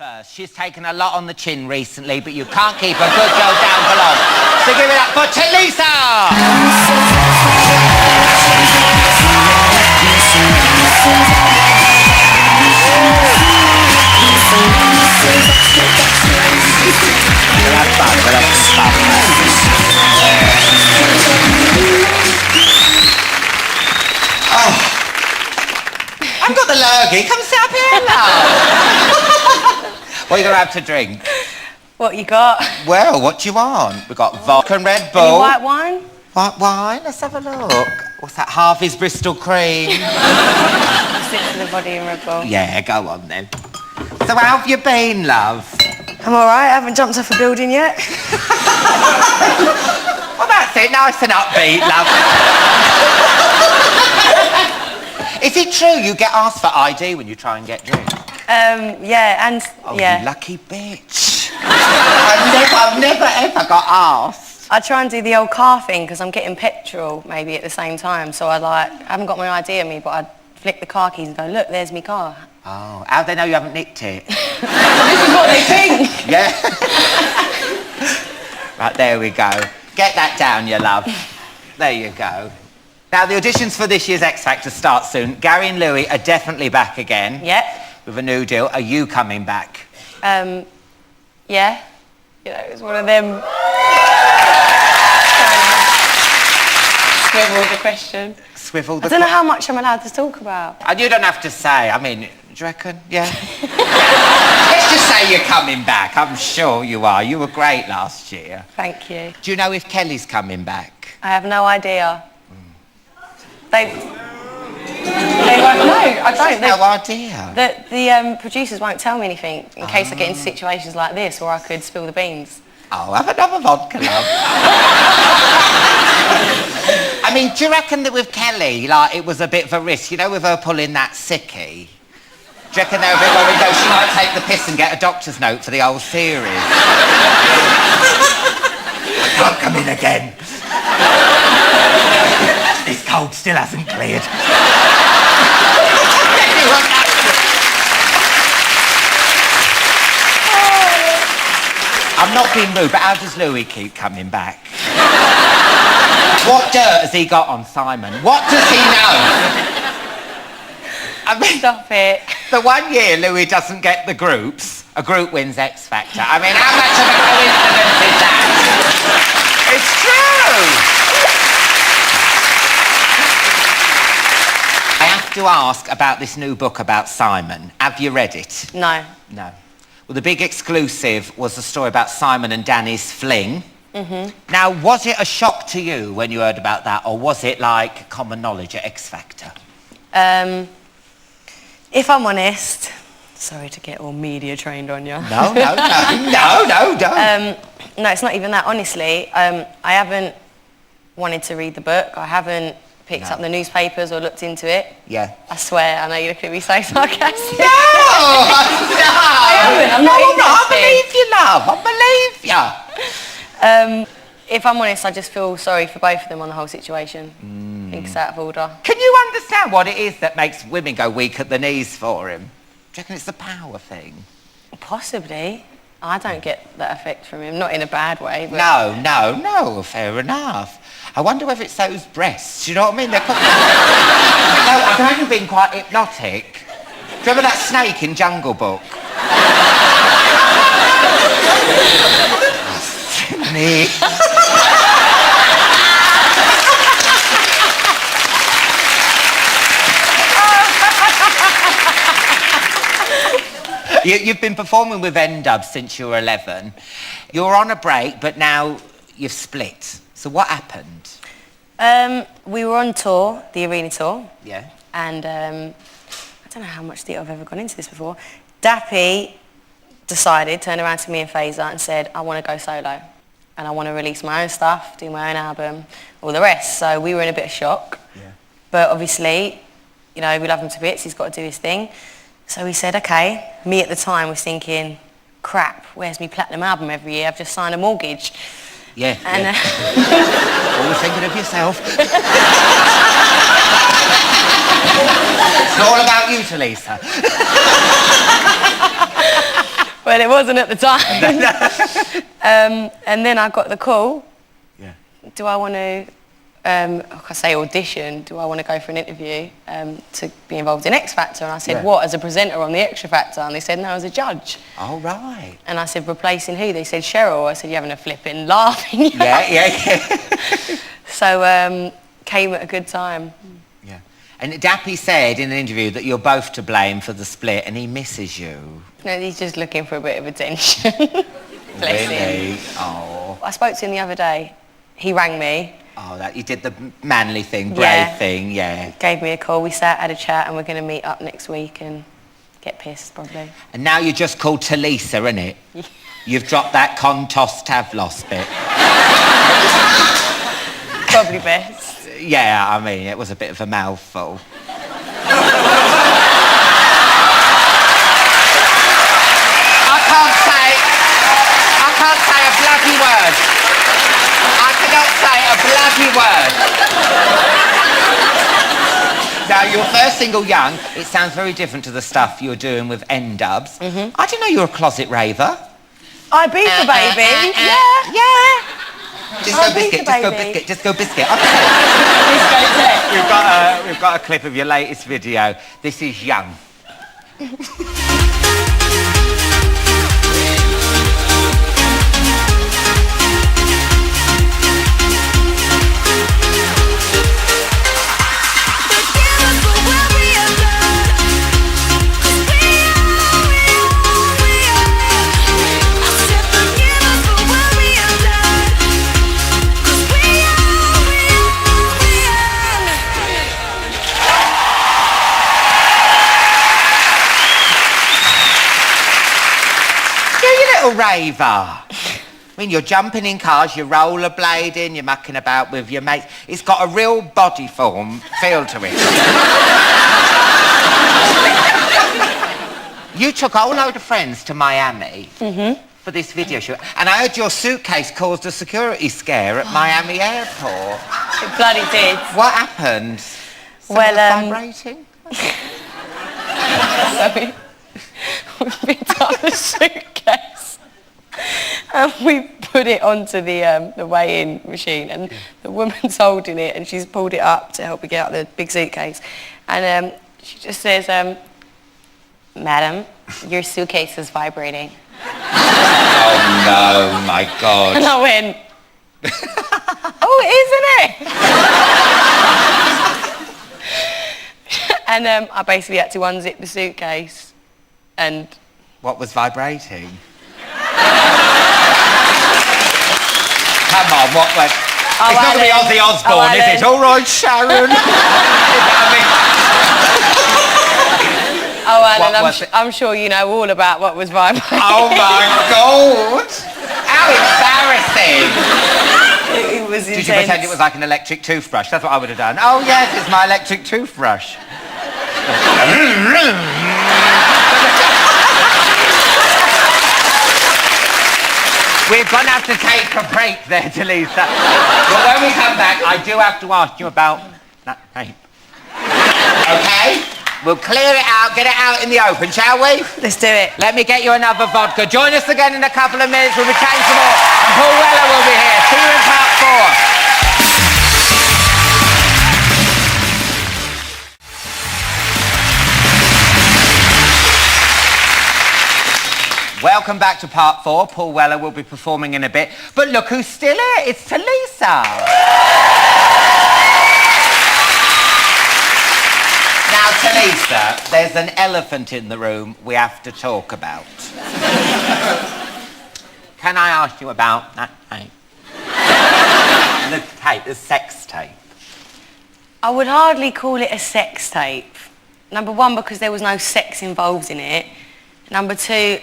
first. She's taken a lot on the chin recently, but you can't keep a good girl down for long. So give it up for Tulisa! Oh, I've got the lurgy. Come sit up here now. What are you going to have to drink? What you got? Well, what do you want? We've got vodka and Red Bull. Any white wine? White wine? Let's have a look. What's that? Harvey's Bristol Cream. Sit for the body and Red Bull. Yeah, go on then. So how have you been, love? I'm all right. I haven't jumped off a building yet. Well, that's it. Nice and upbeat, love. Is it true you get asked for ID when you try and get drink? Yeah, and... Oh, yeah. you lucky bitch. I've never, ever got asked. I try and do the old car thing because I'm getting petrol maybe at the same time. So I haven't got my ID on me, but I'd flick the car keys and go, look, there's my car. Oh, how do they know you haven't nicked it? This is what they think. Yeah. Right, there we go. Get that down, you love. There you go. Now, the auditions for this year's X Factor start soon. Gary and Louis are definitely back again. Yep. With a new deal. Are you coming back? Yeah. You know, it's one of them... Swivel the question. Swivel the... I don't know how much I'm allowed to talk about. And you don't have to say. I mean, do you reckon? Yeah. Let's just say you're coming back. I'm sure you are. You were great last year. Thank you. Do you know if Kelly's coming back? I have no idea. They won't know. I don't. No idea. The producers won't tell me anything in case I get into situations like this or I could spill the beans. Oh, have another vodka, love. I mean, do you reckon that with Kelly, like, it was a bit of a risk, you know, with her pulling that sickie? Do you reckon they were a bit worried, though, she might take the piss and get a doctor's note for the whole series? I can't come in again. This cold still hasn't cleared. I'm not being rude, but how does Louis keep coming back? What dirt has he got on Simon? What does he know? I mean, Stop it. the 1 year Louis doesn't get the groups, a group wins X Factor. I mean, how much of a coincidence is that? It's true! I have to ask about this new book about Simon. Have you read it? No. No. Well, the big exclusive was the story about Simon and Danny's fling. Mm-hmm. Now, was it a shock to you when you heard about that, or was it like common knowledge at X Factor? If I'm honest, sorry to get all media trained on you. No, don't. No, it's not even that. Honestly, I haven't wanted to read the book. I haven't picked up the newspapers or looked into it. Yeah. I swear, I know you look at me so sarcastic. No! I'm not I believe you, love. I believe you. If I'm honest, I just feel sorry for both of them on the whole situation. I think it's out of order. Can you understand what it is that makes women go weak at the knees for him? Do you reckon it's the power thing? Possibly. I don't get that effect from him, not in a bad way. But... No, fair enough. I wonder whether it's those breasts, do you know what I mean? No, I can imagine being quite hypnotic. Do you remember that snake in Jungle Book? Silly. You've been performing with N-Dub since you were 11. You were on a break, but now you've split. So what happened? We were on tour, the arena tour. Yeah. And I don't know how much detail I've ever gone into this before. Dappy turned around to me and Fazer and said, I want to go solo. And I want to release my own stuff, do my own album, all the rest. So we were in a bit of shock. Yeah. But obviously, you know, we love him to bits, he's got to do his thing. So we said, okay. Me at the time was thinking, crap, where's my platinum album every year? I've just signed a mortgage. Yeah, and, always thinking of yourself. It's all about you, Tulisa. Well, it wasn't at the time. And then I got the call. Yeah. Do I want to, I say audition, do I want to go for an interview to be involved in X Factor? And I said, what, as a presenter on the Extra Factor? And they said, no, as a judge. Oh, right. And I said, replacing who? They said, Cheryl. I said, you're having a flipping laughing. Yeah. So came at a good time. Yeah. And Dappy said in an interview that you're both to blame for the split and he misses you. No, he's just looking for a bit of attention. Bless him. Oh. I spoke to him the other day. He rang me. Oh, that you did the manly thing, brave thing, yeah. Gave me a call. We sat, had a chat, and we're going to meet up next week and get pissed, probably. And now you're just called Tulisa, innit? You've dropped that contos tavlos bit. Probably best. Yeah, I mean, it was a bit of a mouthful. I can't say a bloody word. I cannot say a bloody word. Now, your first single, Young, it sounds very different to the stuff you're doing with N-dubs. I didn't know you were a closet raver. I beat the baby. Yeah. Disco biscuit, disco biscuit, disco biscuit. We've got a clip of your latest video. This is Young. Raver. I mean, you're jumping in cars, you're rollerblading, you're mucking about with your mates. It's got a real body form feel to it. You took a whole load of friends to Miami for this video shoot, and I heard your suitcase caused a security scare at Miami airport. It bloody did. What happened? Vibrating? Sorry. We picked up the suitcase and we put it onto the weigh-in machine, and the woman's holding it and she's pulled it up to help me get out the big suitcase, and she just says, madam, your suitcase is vibrating. Oh no, my God. And I went, oh, isn't it? And I basically had to unzip the suitcase. And what was vibrating? Come on, what was... Oh, it's not going to be Ozzy Osbourne, is it? All right, Sharon. Oh, Alan, I'm sure you know all about what was vibrating. Oh, my God. How embarrassing. It was intense. Did you pretend it was like an electric toothbrush? That's what I would have done. Oh, yes, it's my electric toothbrush. We're going to have to take a break there, Tulisa. But when we come back, I do have to ask you about that tape. OK? We'll clear it out, get it out in the open, shall we? Let's do it. Let me get you another vodka. Join us again in a couple of minutes. We'll be chatting some more. And Paul Weller will be here. See you in part 4. Welcome back to part 4. Paul Weller will be performing in a bit. But look who's still here. It's Tulisa. Now, Tulisa, there's an elephant in the room we have to talk about. Can I ask you about that tape? The tape, the sex tape. I would hardly call it a sex tape. Number one, because there was no sex involved in it. Number two,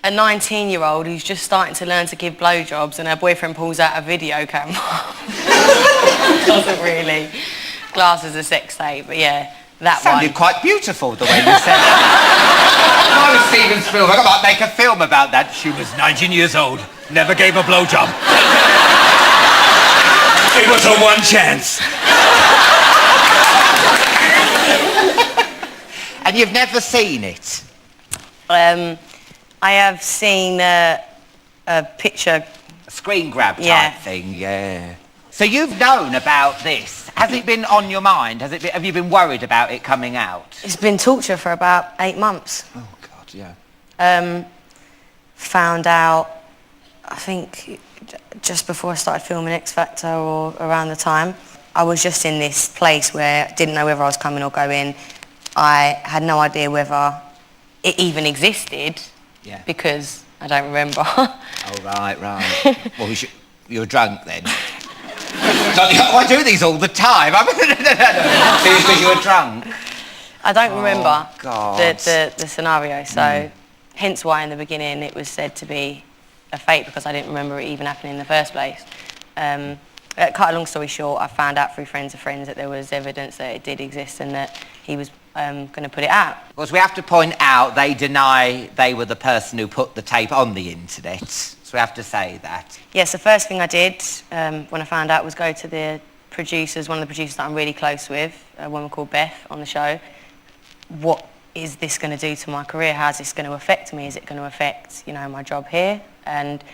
a 19-year-old who's just starting to learn to give blowjobs and her boyfriend pulls out a video camera. Doesn't really class as a sex tape, but yeah, that one. Sounded quite beautiful, the way you said that. If I was Steven Spielberg, I might make a film about that. She was 19 years old, never gave a blowjob. It was her one chance. And you've never seen it? I have seen a picture. A screen grab type thing, yeah. So you've known about this. Has it been on your mind? Have you been worried about it coming out? It's been torture for about 8 months. Oh, God, yeah. Found out, I think, just before I started filming X Factor or around the time. I was just in this place where I didn't know whether I was coming or going. I had no idea whether it even existed because I don't remember. Oh, right. Well, you're drunk then. I do these all the time. Because you were drunk. I don't remember God. the scenario, so hence why in the beginning it was said to be a fake, because I didn't remember it even happening in the first place. Cut a long story short, I found out through friends of friends that there was evidence that it did exist and that he was going to put it out. Of course, we have to point out they deny they were the person who put the tape on the internet. So we have to say that. Yes, the first thing I did when I found out was go to the producers, one of the producers that I'm really close with, a woman called Beth on the show. What is this going to do to my career? How's this going to affect me? Is it going to affect, my job here? And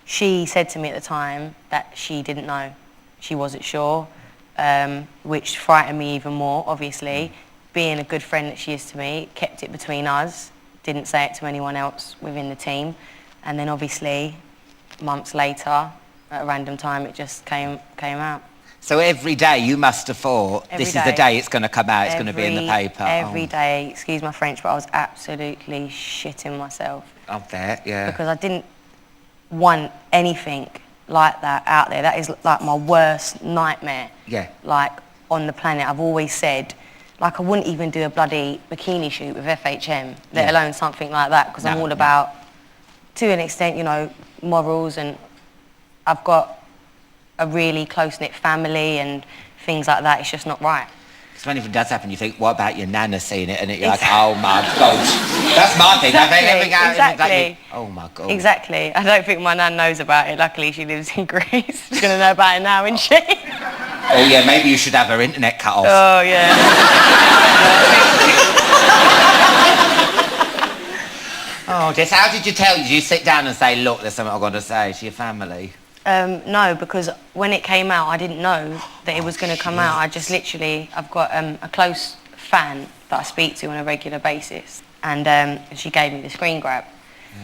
she said to me at the time that she didn't know. She wasn't sure, which frightened me even more, obviously. Being a good friend that she is to me, kept it between us, didn't say it to anyone else within the team. And then obviously, months later, at a random time, it just came out. So every day you must have thought, this is the day it's going to come out, it's going to be in the paper. Every day, excuse my French, but I was absolutely shitting myself. I bet, yeah. Because I didn't want anything like that out there. That is like my worst nightmare. Yeah. Like on the planet. I've always said, like I wouldn't even do a bloody bikini shoot with FHM, let alone something like that, because I'm all about, to an extent, morals, and I've got a really close-knit family and things like that. It's just not right. Because when anything does happen, you think, what about your nana seeing it? And you're like, oh my God. That's my thing. Exactly. Oh my God. Exactly. I don't think my nan knows about it. Luckily, she lives in Greece. She's going to know about it now, isn't she? Oh yeah, maybe you should have her internet cut off. Oh yeah. Oh, Jess, how did you tell? Did you sit down and say, look, there's something I've got to say to your family? No, because when it came out, I didn't know that it was going to come out. I just literally, I've got a close fan that I speak to on a regular basis, and she gave me the screen grab.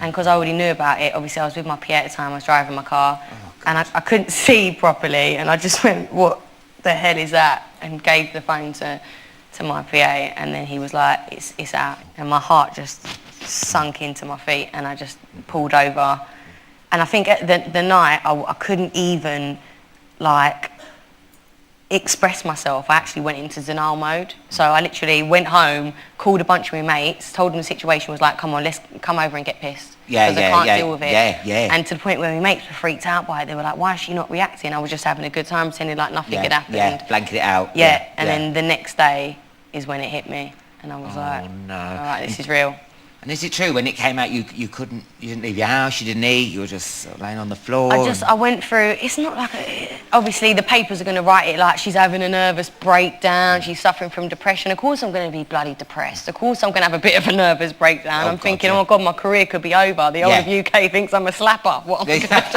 And because I already knew about it, obviously I was with my PA at the time, I was driving my car, and I couldn't see properly, and I just went, what the hell is that? And gave the phone to my PA, and then he was like, it's out. And my heart just sunk into my feet, and I just pulled over. And I think at the night, I couldn't even, express myself. I actually went into denial mode. So I literally went home, called a bunch of my mates, told them the situation, was like, come on, let's come over and get pissed. Because I can't deal with it. And to the point where my mates were freaked out by it. They were like, why is she not reacting? I was just having a good time, pretending like nothing had happened. Yeah, blanket it out. And then the next day is when it hit me. And I was like, no. All right, this is real. And is it true, when it came out, you didn't leave your house, you didn't eat, you were just sort of laying on the floor? I went through, it's not like, obviously the papers are going to write it like she's having a nervous breakdown, she's suffering from depression. Of course I'm going to be bloody depressed. Of course I'm going to have a bit of a nervous breakdown. I'm thinking, oh God, my career could be over. The whole of UK thinks I'm a slapper. What am I going to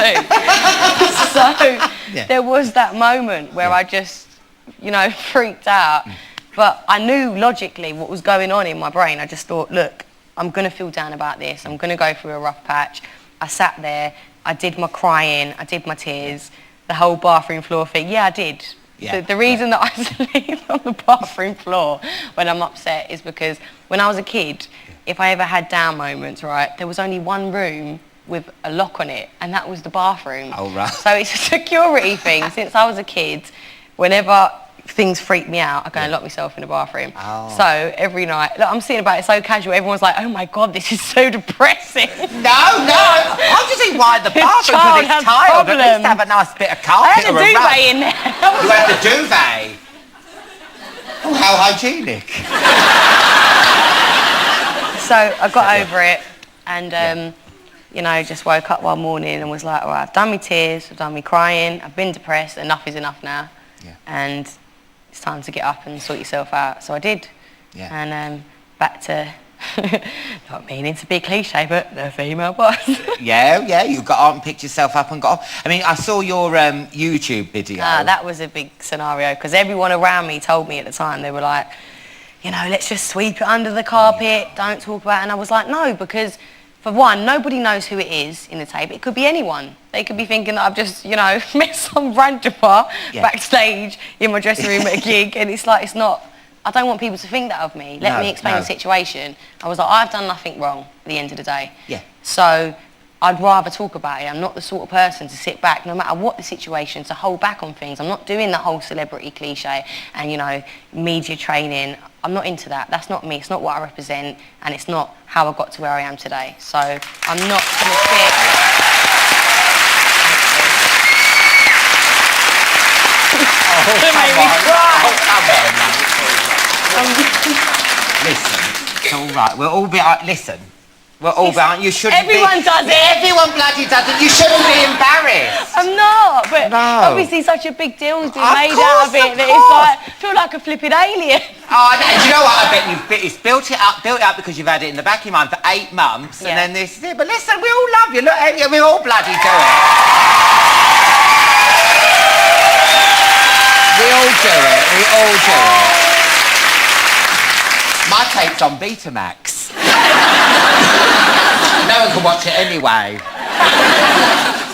do? So there was that moment where I just, freaked out. But I knew logically what was going on in my brain. I just thought, look, I'm going to feel down about this. I'm going to go through a rough patch. I sat there. I did my crying. I did my tears. The whole bathroom floor thing. Yeah, I did. Yeah, the reason that I sleep on the bathroom floor when I'm upset is because when I was a kid, if I ever had down moments, right, there was only one room with a lock on it, and that was the bathroom. Oh, right. So it's a security thing. Since I was a kid, whenever things freak me out, I go and lock myself in the bathroom. So every night, look, I'm sitting about it so casual, everyone's like, oh my God, this is so depressing. No, I'm just saying why the bathroom, because it's tiled. At least have a nice bit of carpet. I had a duvet in there. You had the duvet? Oh, how hygienic. So I got over it, and just woke up one morning and was like, all right, I've done my tears, I've done my crying, I've been depressed, enough is enough now. And it's time to get up and sort yourself out. So I did. And back to Not meaning to be cliche, but the female boss. Yeah, you got on and picked yourself up and got off. I mean, I saw your YouTube video. That was a big scenario, because everyone around me told me at the time, they were like, you know, let's just sweep it under the carpet, don't talk about it. And I was like, no, because for one, nobody knows who it is in the tape. It could be anyone. They could be thinking that I've just, you know, met some randomer backstage in my dressing room at a gig, and it's like, it's not, I don't want people to think that of me. Let me explain the situation. I was like, I've done nothing wrong at the end of the day. Yeah. So I'd rather talk about it. I'm not the sort of person to sit back, no matter what the situation, to hold back on things. I'm not doing the whole celebrity cliche and, you know, media training. I'm not into that. That's not me. It's not what I represent, and it's not how I got to where I am today. So I'm not going to sit... Listen, it's all right. We'll all be... listen. We're all bound. You shouldn't Everyone does it. Everyone bloody does it. You shouldn't be embarrassed. I'm not, but obviously such a big deal's been made out of it that it's like, I feel like a flipping alien. Oh, no, do you know what? I bet it's built it up because you've had it in the back of your mind for 8 months, and then this is it. But listen, we all love you. Look, we all bloody do it. We all do it. We all do it. My tape's on Betamax. No one can watch it anyway.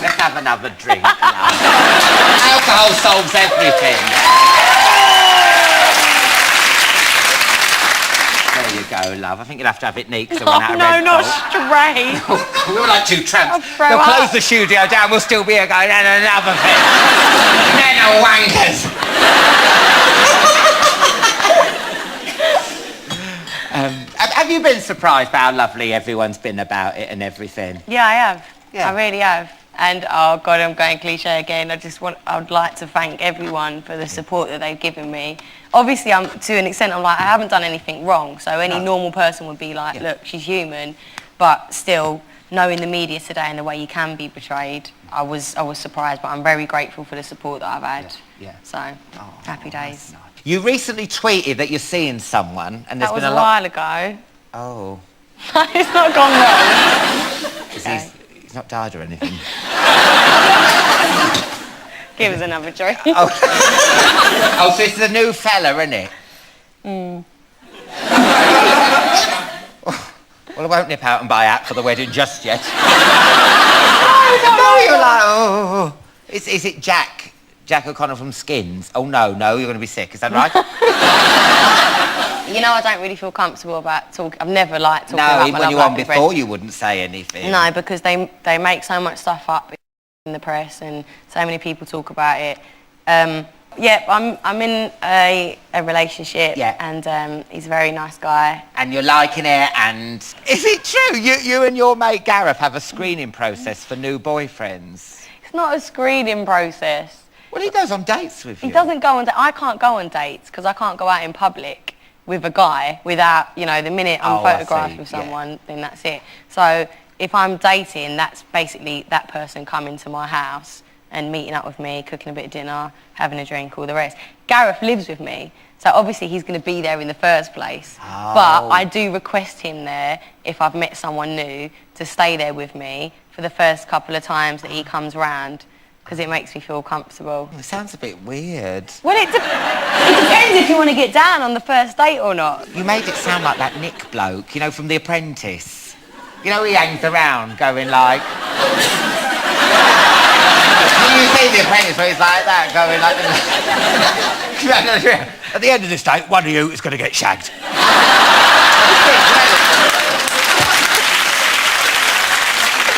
Let's have another drink. Alcohol solves everything. There you go, love. I think you'll have to have it neat because I went out of Red No, not Bull. straight. We were like 2 tramps. They'll close the studio down, we'll still be here going, and another thing. Men are wankers. Have you been surprised by how lovely everyone's been about it and everything? Yeah, I have. Yeah. I really have. And, oh God, I'm going cliche again. I would like to thank everyone for the support that they've given me. Obviously, to an extent, I'm like, I haven't done anything wrong. So any normal person would be like, look, she's human. But still, knowing the media today and the way you can be betrayed, I was surprised. But I'm very grateful for the support that I've had. Yeah. So, happy days. Nice. You recently tweeted that you're seeing someone, and there's been a lot... while ago. Oh. It's not gone wrong. He's not died or anything. Give us another drink. Oh, so this is a new fella, isn't it? Mm. Well, I won't nip out and buy out for the wedding just yet. No, you're like, oh. Is it Jack O'Connor from Skins? Oh, no, you're going to be sick. Is that right? You know, I don't really feel comfortable about talking. I've never liked talking about my even when you were on before, you wouldn't say anything. No, because they make so much stuff up in the press, and so many people talk about it. Yeah, I'm in a relationship, and he's a very nice guy. And you're liking it, and... Is it true? You and your mate Gareth have a screening process for new boyfriends? It's not a screening process. Well, he goes on dates with you. He doesn't go on dates. I can't go on dates because I can't go out in public with a guy without, you know, the minute I'm photographed with someone, then that's it. So if I'm dating, that's basically that person coming to my house and meeting up with me, cooking a bit of dinner, having a drink, all the rest. Gareth lives with me, so obviously he's going to be there in the first place. Oh. But I do request him there, if I've met someone new, to stay there with me for the first couple of times that he comes round, because it makes me feel comfortable. It sounds a bit weird. Well, it depends if you want to get down on the first date or not. You made it sound like that Nick bloke, you know, from The Apprentice. You know, he hangs around going like... You see The Apprentice where he's like that, going like... At the end of this date, one of you is going to get shagged.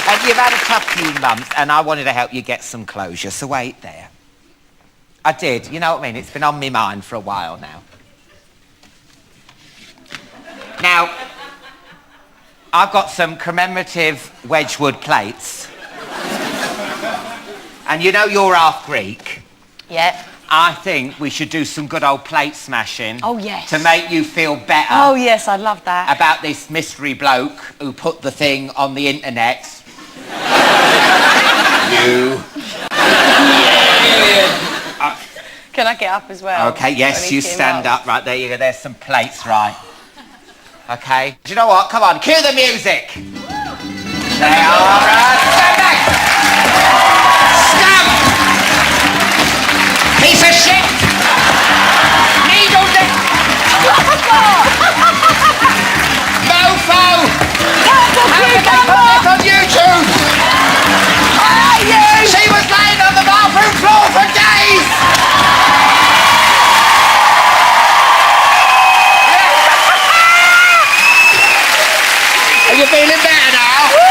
And you've had a tough few months, and I wanted to help you get some closure, so wait there. I did, you know what I mean? It's been on my mind for a while now. Now, I've got some commemorative Wedgwood plates. And you know you're half Greek. Yeah. I think we should do some good old plate smashing. Oh, yes. To make you feel better. Oh, yes, I'd love that. About this mystery bloke who put the thing on the internet. You. Can I get up as well? Okay, yes, you stand up. Right, there you go. There's some plates, right. Okay. Do you know what? Come on, cue the music. They are scumbags. Scum. Piece of shit. Needle dick. Mofo. On YouTube. She was laying on the bathroom floor for days. Are you feeling better now?